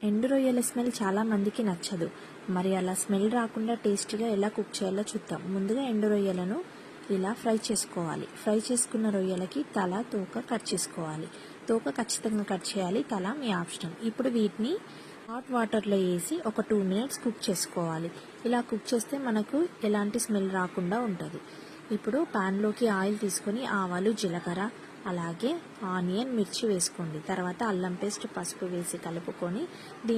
ఎండు రొయ్యల స్మెల్ చాలా మందికి నచ్చదు. మరి అలా స్మెల్ రాకుండా టేస్టీగా ఎలా కుక్ చేయాలో చూద్దాం. ముందుగా ఎండు రొయ్యలను ఇలా ఫ్రై చేసుకోవాలి. ఫ్రై చేసుకున్న రొయ్యలకి తల, తోక కట్ చేసుకోవాలి. తోక ఖచ్చితంగా కట్ చేయాలి, తల మీ ఆప్షనల్. ఇప్పుడు వీటిని హాట్ వాటర్లో వేసి ఒక 2 minutes కుక్ చేసుకోవాలి. ఇలా కుక్ చేస్తే మనకు ఎలాంటి స్మెల్ రాకుండా ఉంటుంది. ఇప్పుడు ప్యాన్లోకి ఆయిల్ తీసుకొని ఆవాలు, జీలకర్ర, అలాగే ఆనియన్, మిర్చి వేసుకోండి. తర్వాత అల్లం పేస్ట్, పసుపు వేసి కలుపుకొని